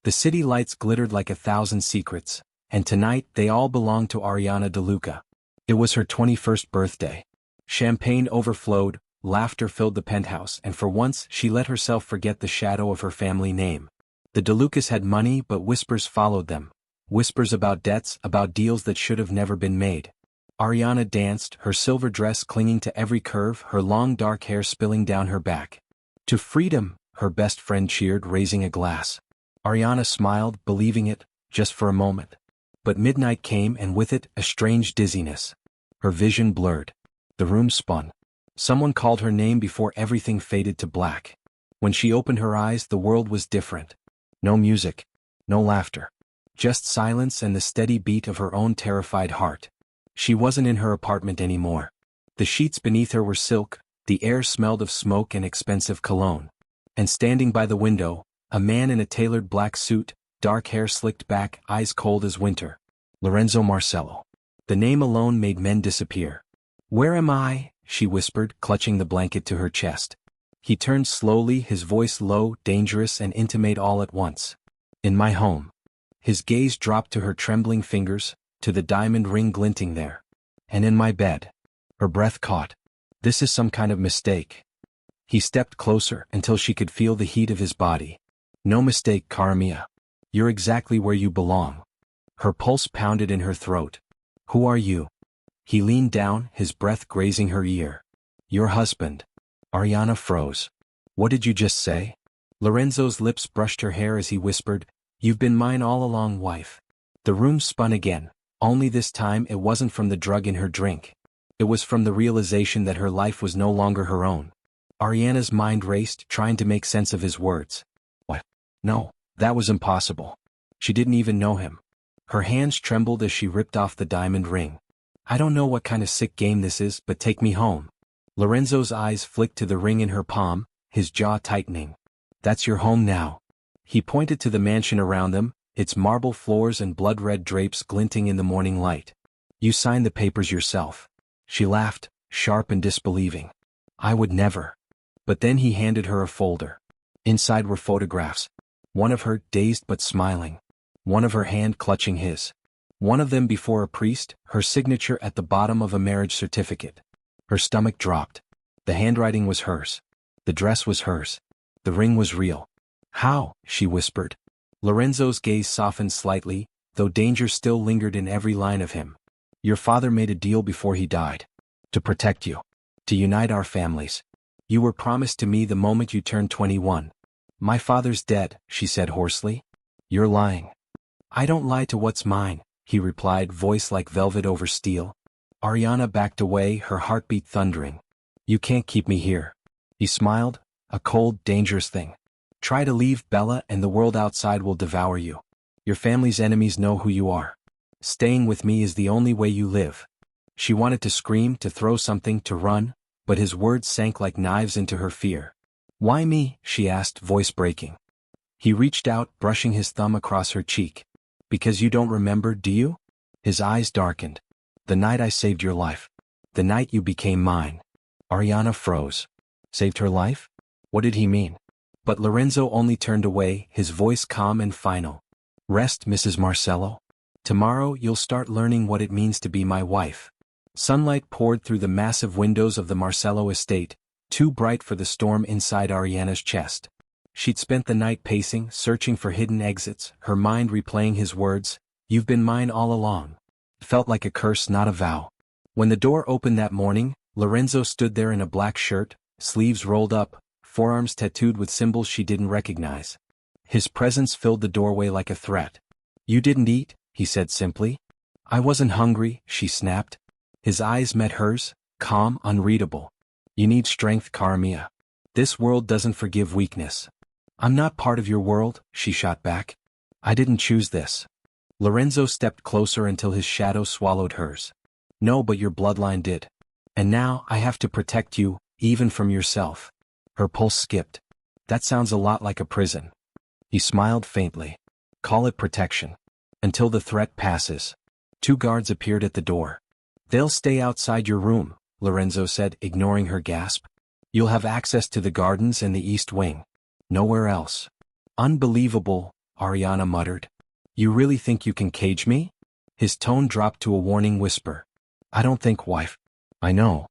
The city lights glittered like 1,000 secrets, and tonight they all belonged to Arianna De Luca. It was her 21st birthday. Champagne overflowed, laughter filled the penthouse, and for once she let herself forget the shadow of her family name. The De Lucas had money, but whispers followed them. Whispers about debts, about deals that should have never been made. Arianna danced, her silver dress clinging to every curve, her long dark hair spilling down her back. To freedom, her best friend cheered, raising a glass. Arianna smiled, believing it, just for a moment. But midnight came, and with it, a strange dizziness. Her vision blurred. The room spun. Someone called her name before everything faded to black. When she opened her eyes, the world was different. No music. No laughter. Just silence and the steady beat of her own terrified heart. She wasn't in her apartment anymore. The sheets beneath her were silk, the air smelled of smoke and expensive cologne. And standing by the window, a man in a tailored black suit, dark hair slicked back, eyes cold as winter. Lorenzo Marcello. The name alone made men disappear. "Where am I?" she whispered, clutching the blanket to her chest. He turned slowly, his voice low, dangerous and intimate all at once. "In my home." His gaze dropped to her trembling fingers, to the diamond ring glinting there. "And in my bed." Her breath caught. "This is some kind of mistake." He stepped closer until she could feel the heat of his body. "No mistake, Karamia. You're exactly where you belong." Her pulse pounded in her throat. "Who are you?" He leaned down, his breath grazing her ear. "Your husband." Arianna froze. "What did you just say?" Lorenzo's lips brushed her hair as he whispered, "You've been mine all along, wife." The room spun again, only this time it wasn't from the drug in her drink. It was from the realization that her life was no longer her own. Arianna's mind raced, trying to make sense of his words. What? No, that was impossible. She didn't even know him. Her hands trembled as she ripped off the diamond ring. "I don't know what kind of sick game this is, but take me home." Lorenzo's eyes flicked to the ring in her palm, his jaw tightening. "That's your home now." He pointed to the mansion around them, its marble floors and blood-red drapes glinting in the morning light. "You signed the papers yourself." She laughed, sharp and disbelieving. "I would never." But then he handed her a folder. Inside were photographs. One of her, dazed but smiling. One of her hand clutching his. One of them before a priest, her signature at the bottom of a marriage certificate. Her stomach dropped. The handwriting was hers. The dress was hers. The ring was real. "How?" she whispered. Lorenzo's gaze softened slightly, though danger still lingered in every line of him. "Your father made a deal before he died. To protect you. To unite our families. You were promised to me the moment you turned 21. My father's dead," she said hoarsely. "You're lying." "I don't lie to what's mine," he replied, voice like velvet over steel. Arianna backed away, her heartbeat thundering. "You can't keep me here." He smiled, "A cold, dangerous thing. Try to leave, Bella, and the world outside will devour you. Your family's enemies know who you are. Staying with me is the only way you live." She wanted to scream, to throw something, to run, but his words sank like knives into her fear. "Why me?" she asked, voice breaking. He reached out, brushing his thumb across her cheek. "Because you don't remember, do you?" His eyes darkened. "The night I saved your life. The night you became mine." Arianna froze. Saved her life? What did he mean? But Lorenzo only turned away, his voice calm and final. "Rest, Mrs. Marcello. Tomorrow you'll start learning what it means to be my wife." Sunlight poured through the massive windows of the Marcello estate, too bright for the storm inside Arianna's chest. She'd spent the night pacing, searching for hidden exits, her mind replaying his words, "You've been mine all along." It felt like a curse, not a vow. When the door opened that morning, Lorenzo stood there in a black shirt, sleeves rolled up, forearms tattooed with symbols she didn't recognize. His presence filled the doorway like a threat. "You didn't eat?" he said simply. "I wasn't hungry," she snapped. His eyes met hers, calm, unreadable. "You need strength, Karamia. This world doesn't forgive weakness." "I'm not part of your world," she shot back. "I didn't choose this." Lorenzo stepped closer until his shadow swallowed hers. "No, but your bloodline did. And now I have to protect you, even from yourself." Her pulse skipped. "That sounds a lot like a prison." He smiled faintly. "Call it protection. Until the threat passes." 2 guards appeared at the door. "They'll stay outside your room," Lorenzo said, ignoring her gasp. "You'll have access to the gardens and the east wing. Nowhere else." "Unbelievable," Arianna muttered. You really think you can cage me? His tone dropped to a warning whisper. I don't think, wife. I know.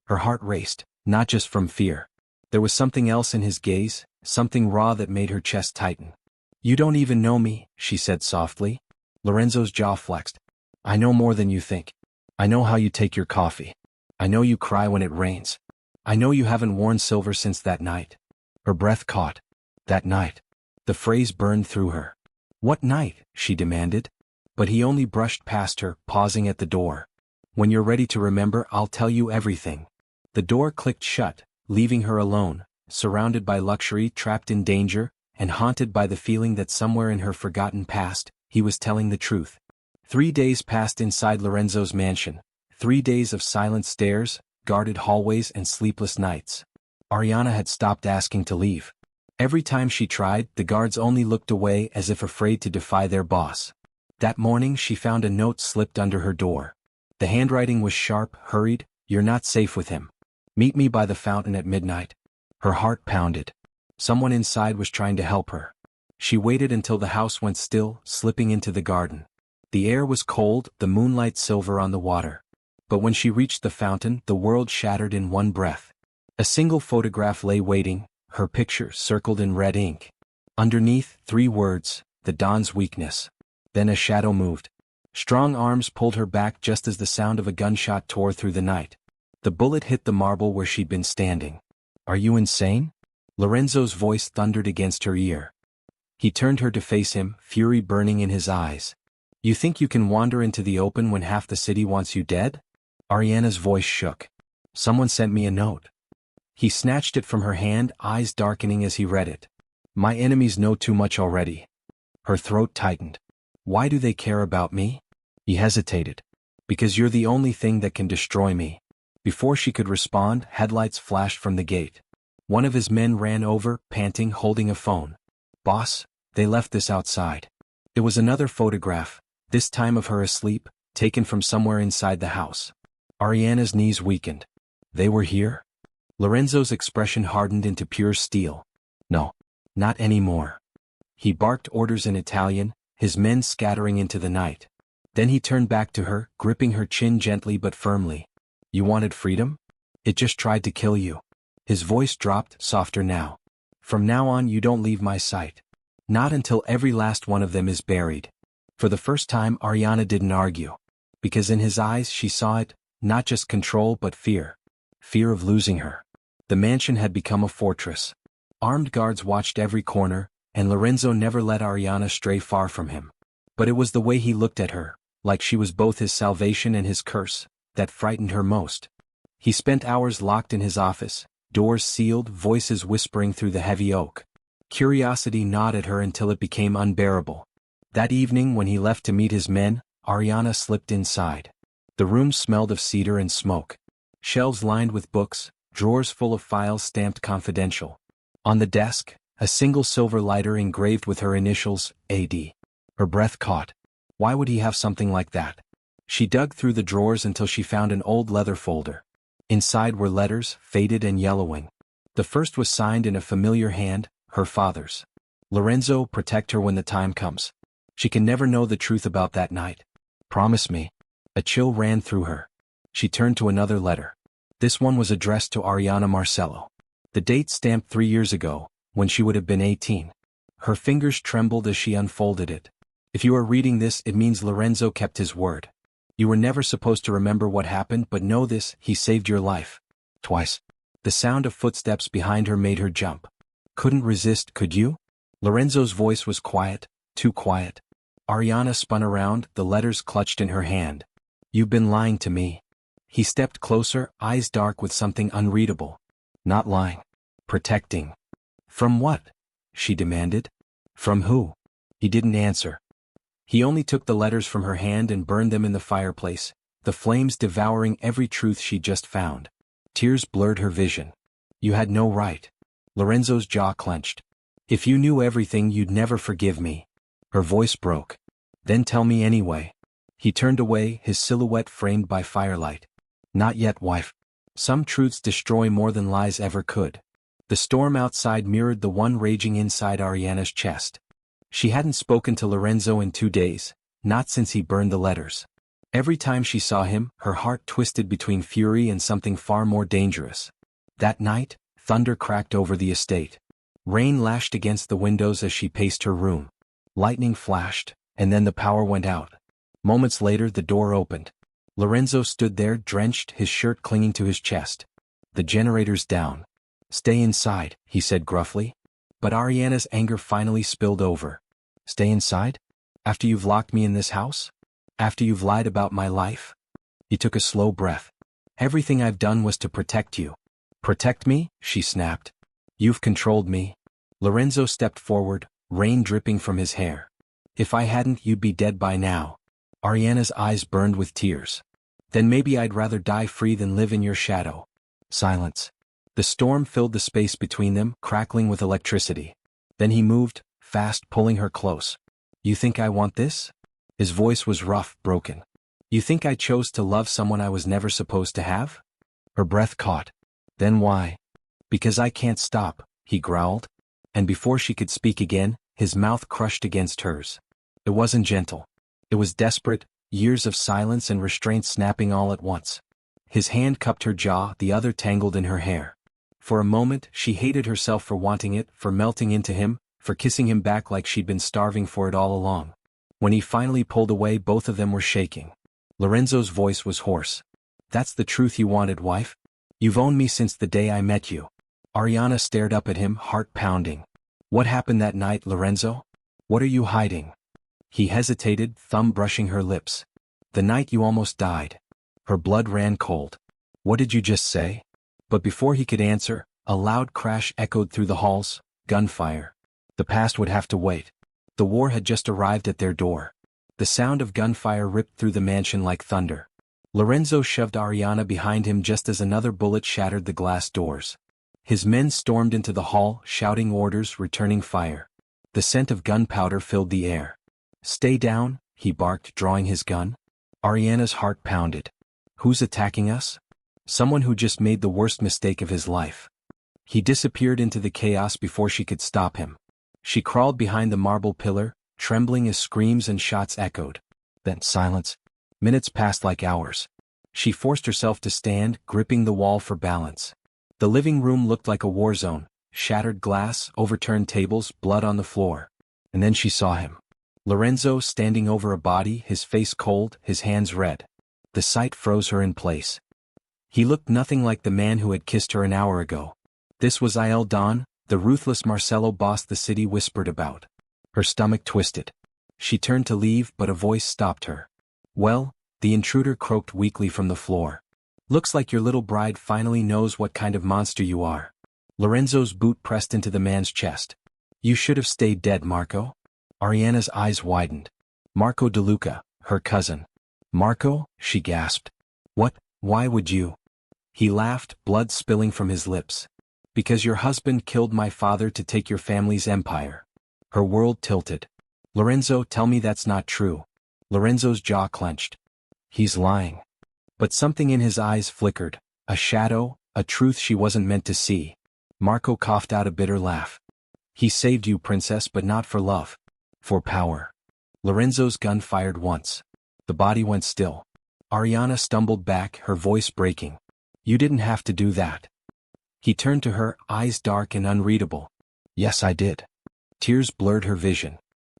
Her heart raced, not just from fear. There was something else in his gaze, something raw that made her chest tighten. You don't even know me, she said softly. Lorenzo's jaw flexed. I know more than you think. I know how you take your coffee. I know you cry when it rains. I know you haven't worn silver since that night. Her breath caught. That night. The phrase burned through her. What night? She demanded. But he only brushed past her, pausing at the door. When you're ready to remember, I'll tell you everything. The door clicked shut, leaving her alone, surrounded by luxury, trapped in danger, and haunted by the feeling that somewhere in her forgotten past, he was telling the truth. 3 days passed inside Lorenzo's mansion. 3 days of silent stares, guarded hallways, and sleepless nights. Arianna had stopped asking to leave. Every time she tried, the guards only looked away as if afraid to defy their boss. That morning she found a note slipped under her door. The handwriting was sharp, hurried. You're not safe with him. Meet me by the fountain at midnight. Her heart pounded. Someone inside was trying to help her. She waited until the house went still, slipping into the garden. The air was cold, the moonlight silver on the water. But when she reached the fountain, the world shattered in one breath. A single photograph lay waiting, her picture circled in red ink. Underneath, 3 words, the Don's weakness. Then a shadow moved. Strong arms pulled her back just as the sound of a gunshot tore through the night. The bullet hit the marble where she'd been standing. Are you insane? Lorenzo's voice thundered against her ear. He turned her to face him, fury burning in his eyes. You think you can wander into the open when half the city wants you dead? Arianna's voice shook. Someone sent me a note. He snatched it from her hand, eyes darkening as he read it. My enemies know too much already. Her throat tightened. Why do they care about me? He hesitated. Because you're the only thing that can destroy me. Before she could respond, headlights flashed from the gate. One of his men ran over, panting, holding a phone. Boss, they left this outside. It was another photograph, this time of her asleep, taken from somewhere inside the house. Arianna's knees weakened. They were here? Lorenzo's expression hardened into pure steel. No, not anymore. He barked orders in Italian, his men scattering into the night. Then he turned back to her, gripping her chin gently but firmly. You wanted freedom? It just tried to kill you. His voice dropped, softer now. From now on you don't leave my sight. Not until every last one of them is buried. For the first time Arianna didn't argue. Because in his eyes she saw it, not just control but fear. Fear of losing her. The mansion had become a fortress. Armed guards watched every corner, and Lorenzo never let Arianna stray far from him. But it was the way he looked at her, like she was both his salvation and his curse, that frightened her most. He spent hours locked in his office, doors sealed, voices whispering through the heavy oak. Curiosity gnawed at her until it became unbearable. That evening when he left to meet his men, Arianna slipped inside. The room smelled of cedar and smoke. Shelves lined with books, drawers full of files stamped confidential. On the desk, a single silver lighter engraved with her initials, AD. Her breath caught. Why would he have something like that? She dug through the drawers until she found an old leather folder. Inside were letters, faded and yellowing. The first was signed in a familiar hand, her father's. Lorenzo, protect her when the time comes. She can never know the truth about that night. Promise me. A chill ran through her. She turned to another letter. This one was addressed to Arianna Marcello. The date stamped 3 years ago, when she would have been 18. Her fingers trembled as she unfolded it. If you are reading this, it means Lorenzo kept his word. You were never supposed to remember what happened, but know this, he saved your life. Twice. The sound of footsteps behind her made her jump. Couldn't resist, could you? Lorenzo's voice was quiet, too quiet. Arianna spun around, the letters clutched in her hand. You've been lying to me. He stepped closer, eyes dark with something unreadable. Not lying. Protecting. From what? She demanded. From who? He didn't answer. He only took the letters from her hand and burned them in the fireplace, the flames devouring every truth she'd just found. Tears blurred her vision. You had no right. Lorenzo's jaw clenched. If you knew everything, you'd never forgive me. Her voice broke. Then tell me anyway. He turned away, his silhouette framed by firelight. Not yet, wife. Some truths destroy more than lies ever could. The storm outside mirrored the one raging inside Arianna's chest. She hadn't spoken to Lorenzo in 2 days, not since he burned the letters. Every time she saw him, her heart twisted between fury and something far more dangerous. That night, thunder cracked over the estate. Rain lashed against the windows as she paced her room. Lightning flashed, and then the power went out. Moments later the door opened. Lorenzo stood there drenched, his shirt clinging to his chest. "The generator's down. Stay inside," he said gruffly. But Arianna's anger finally spilled over. "Stay inside? After you've locked me in this house? After you've lied about my life?" He took a slow breath. "Everything I've done was to protect you." "Protect me?" she snapped. "You've controlled me." Lorenzo stepped forward, rain dripping from his hair. "If I hadn't, you'd be dead by now." Arianna's eyes burned with tears. "Then maybe I'd rather die free than live in your shadow." Silence. The storm filled the space between them, crackling with electricity. Then he moved, fast, pulling her close. "You think I want this?" His voice was rough, broken. "You think I chose to love someone I was never supposed to have?" Her breath caught. "Then why?" "Because I can't stop," he growled. And before she could speak again, his mouth crushed against hers. It wasn't gentle. It was desperate, years of silence and restraint snapping all at once. His hand cupped her jaw, the other tangled in her hair. For a moment, she hated herself for wanting it, for melting into him, for kissing him back like she'd been starving for it all along. When he finally pulled away, both of them were shaking. Lorenzo's voice was hoarse. "That's the truth you wanted, wife? You've owned me since the day I met you." Arianna stared up at him, heart pounding. "What happened that night, Lorenzo? What are you hiding?" He hesitated, thumb brushing her lips. "The night you almost died." Her blood ran cold. "What did you just say?" But before he could answer, a loud crash echoed through the halls. Gunfire. The past would have to wait. The war had just arrived at their door. The sound of gunfire ripped through the mansion like thunder. Lorenzo shoved Arianna behind him just as another bullet shattered the glass doors. His men stormed into the hall, shouting orders, returning fire. The scent of gunpowder filled the air. "Stay down," he barked, drawing his gun. Arianna's heart pounded. "Who's attacking us?" "Someone who just made the worst mistake of his life." He disappeared into the chaos before she could stop him. She crawled behind the marble pillar, trembling as screams and shots echoed. Then silence. Minutes passed like hours. She forced herself to stand, gripping the wall for balance. The living room looked like a war zone, shattered glass, overturned tables, blood on the floor. And then she saw him. Lorenzo standing over a body, his face cold, his hands red. The sight froze her in place. He looked nothing like the man who had kissed her an hour ago. This was Il Don, the ruthless Marcello boss the city whispered about. Her stomach twisted. She turned to leave, but a voice stopped her. "Well," the intruder croaked weakly from the floor. "Looks like your little bride finally knows what kind of monster you are." Lorenzo's boot pressed into the man's chest. "You should have stayed dead, Marco." Arianna's eyes widened. "Marco DeLuca, her cousin." "Marco?" she gasped. "What? Why would you?" He laughed, blood spilling from his lips. "Because your husband killed my father to take your family's empire." Her world tilted. "Lorenzo, tell me that's not true." Lorenzo's jaw clenched. He's lying. But something in his eyes flickered, a shadow, a truth she wasn't meant to see. Marco coughed out a bitter laugh. "He saved you, princess, but not for love. For power." Lorenzo's gun fired once. The body went still. Arianna stumbled back, her voice breaking. "You didn't have to do that." He turned to her, eyes dark and unreadable. "Yes, I did." Tears blurred her vision.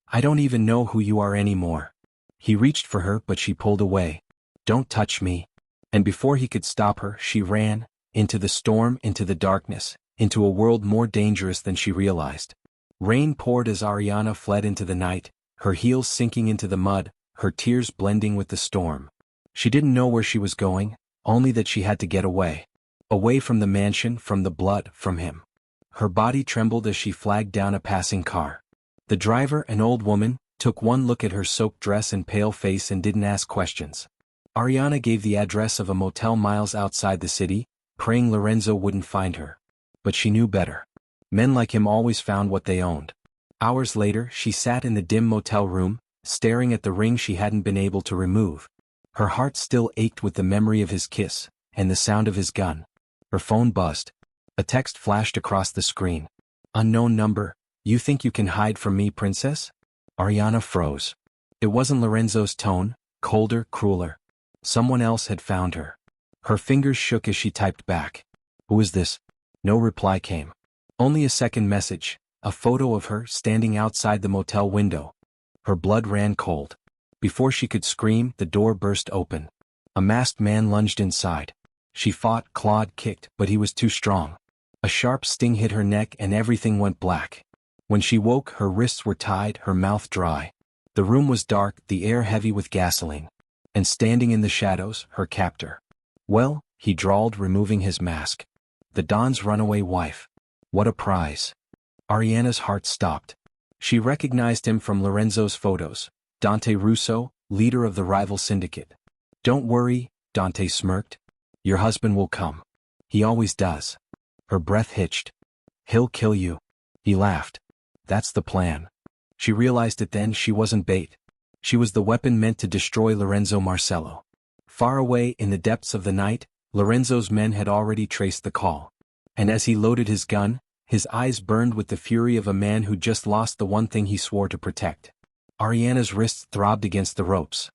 "I don't even know who you are anymore." He reached for her, but she pulled away. "Don't touch me." And before he could stop her, she ran, into the storm, into the darkness, into a world more dangerous than she realized. Rain poured as Arianna fled into the night, her heels sinking into the mud, her tears blending with the storm. She didn't know where she was going, only that she had to get away. Away from the mansion, from the blood, from him. Her body trembled as she flagged down a passing car. The driver, an old woman, took one look at her soaked dress and pale face and didn't ask questions. Arianna gave the address of a motel miles outside the city, praying Lorenzo wouldn't find her. But she knew better. Men like him always found what they owned. Hours later, she sat in the dim motel room, staring at the ring she hadn't been able to remove. Her heart still ached with the memory of his kiss, and the sound of his gun. Her phone buzzed. A text flashed across the screen. "Unknown number. You think you can hide from me, princess? Arianna froze. It wasn't Lorenzo's tone, colder, crueler. Someone else had found her. Her fingers shook as she typed back. Who is this? No reply came. Only a second message, a photo of her standing outside the motel window. Her blood ran cold. Before she could scream, the door burst open. A masked man lunged inside. She fought, clawed, kicked, but he was too strong. A sharp sting hit her neck and everything went black. When she woke, her wrists were tied, her mouth dry. The room was dark, the air heavy with gasoline. And standing in the shadows, her captor. Well, he drawled, removing his mask. The Don's runaway wife. What a prize. Arianna's heart stopped. She recognized him from Lorenzo's photos. Dante Russo, leader of the rival syndicate. Don't worry, Dante smirked. Your husband will come. He always does. Her breath hitched. He'll kill you. He laughed. That's the plan. She realized it then, she wasn't bait. She was the weapon meant to destroy Lorenzo Marcello. Far away in the depths of the night, Lorenzo's men had already traced the call. And as he loaded his gun, his eyes burned with the fury of a man who just lost the one thing he swore to protect. Arianna's wrists throbbed against the ropes.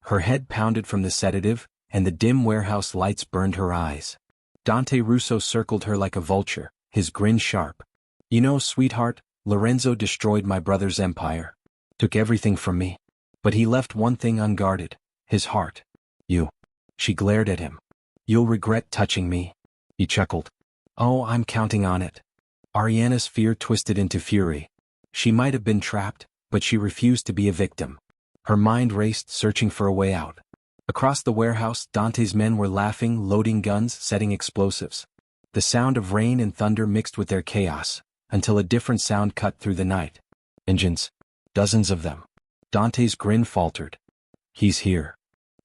Her head pounded from the sedative, and the dim warehouse lights burned her eyes. Dante Russo circled her like a vulture, his grin sharp. You know, sweetheart, Lorenzo destroyed my brother's empire. Took everything from me. But he left one thing unguarded, his heart. You. She glared at him. You'll regret touching me. He chuckled. Oh, I'm counting on it. Arianna's fear twisted into fury. She might have been trapped, but she refused to be a victim. Her mind raced, searching for a way out. Across the warehouse, Dante's men were laughing, loading guns, setting explosives. The sound of rain and thunder mixed with their chaos, until a different sound cut through the night. Engines. Dozens of them. Dante's grin faltered. He's here.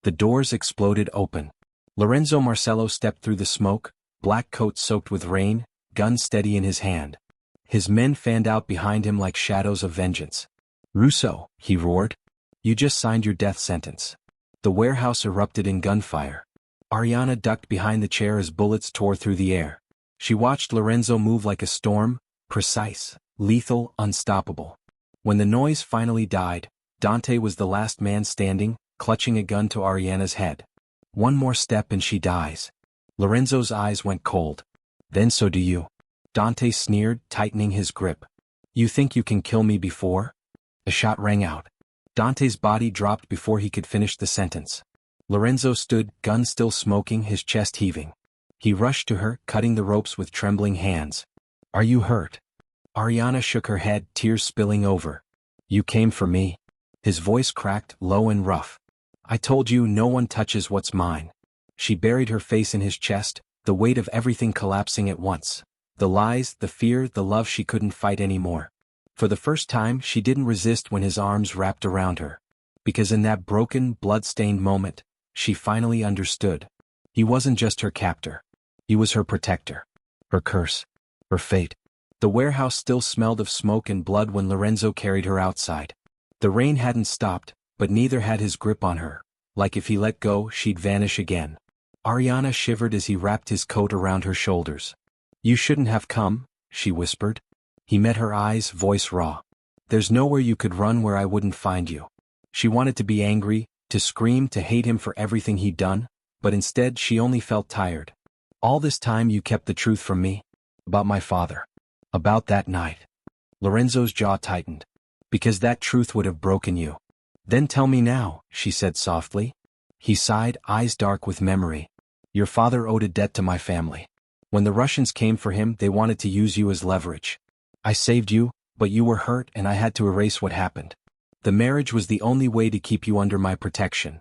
The doors exploded open. Lorenzo Marcello stepped through the smoke, black coat soaked with rain, gun steady in his hand. His men fanned out behind him like shadows of vengeance. Russo, he roared. You just signed your death sentence. The warehouse erupted in gunfire. Arianna ducked behind the chair as bullets tore through the air. She watched Lorenzo move like a storm, precise, lethal, unstoppable. When the noise finally died, Dante was the last man standing, clutching a gun to Arianna's head. One more step and she dies. Lorenzo's eyes went cold. Then so do you. Dante sneered, tightening his grip. You think you can kill me before? A shot rang out. Dante's body dropped before he could finish the sentence. Lorenzo stood, gun still smoking, his chest heaving. He rushed to her, cutting the ropes with trembling hands. Are you hurt? Arianna shook her head, tears spilling over. You came for me. His voice cracked, low and rough. I told you no one touches what's mine. She buried her face in his chest, the weight of everything collapsing at once. The lies, the fear, the love she couldn't fight anymore. For the first time, she didn't resist when his arms wrapped around her. Because in that broken, blood-stained moment, she finally understood. He wasn't just her captor. He was her protector. Her curse. Her fate. The warehouse still smelled of smoke and blood when Lorenzo carried her outside. The rain hadn't stopped, but neither had his grip on her. Like if he let go, she'd vanish again. Arianna shivered as he wrapped his coat around her shoulders. You shouldn't have come, she whispered. He met her eyes, voice raw. There's nowhere you could run where I wouldn't find you. She wanted to be angry, to scream, to hate him for everything he'd done, but instead she only felt tired. All this time you kept the truth from me? About my father. About that night. Lorenzo's jaw tightened. Because that truth would have broken you. Then tell me now, she said softly. He sighed, eyes dark with memory. Your father owed a debt to my family. When the Russians came for him, they wanted to use you as leverage. I saved you, but you were hurt and I had to erase what happened. The marriage was the only way to keep you under my protection.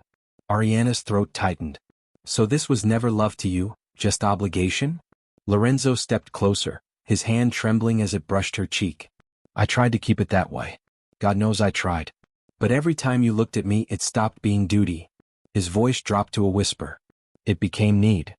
Arianna's throat tightened. So this was never love to you, just obligation? Lorenzo stepped closer, his hand trembling as it brushed her cheek. I tried to keep it that way. God knows I tried. But every time you looked at me, it stopped being duty. His voice dropped to a whisper. It became need.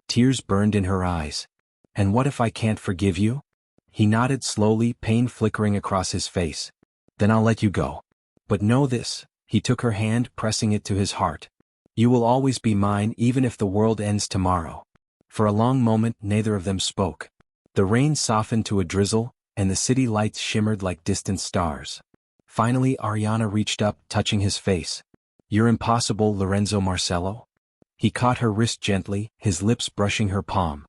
Tears burned in her eyes. And what if I can't forgive you? He nodded slowly, pain flickering across his face. Then I'll let you go. But know this, he took her hand, pressing it to his heart. You will always be mine even if the world ends tomorrow. For a long moment, neither of them spoke. The rain softened to a drizzle, and the city lights shimmered like distant stars. Finally Arianna reached up, touching his face. "You're impossible, Lorenzo Marcello." He caught her wrist gently, his lips brushing her palm.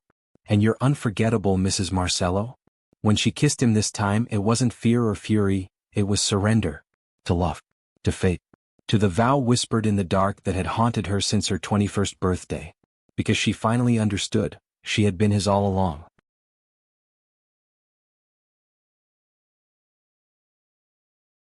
"And you're unforgettable, Mrs. Marcello." When she kissed him this time, it wasn't fear or fury, it was surrender. To love. To fate. To the vow whispered in the dark that had haunted her since her 21st birthday. Because she finally understood, she had been his all along.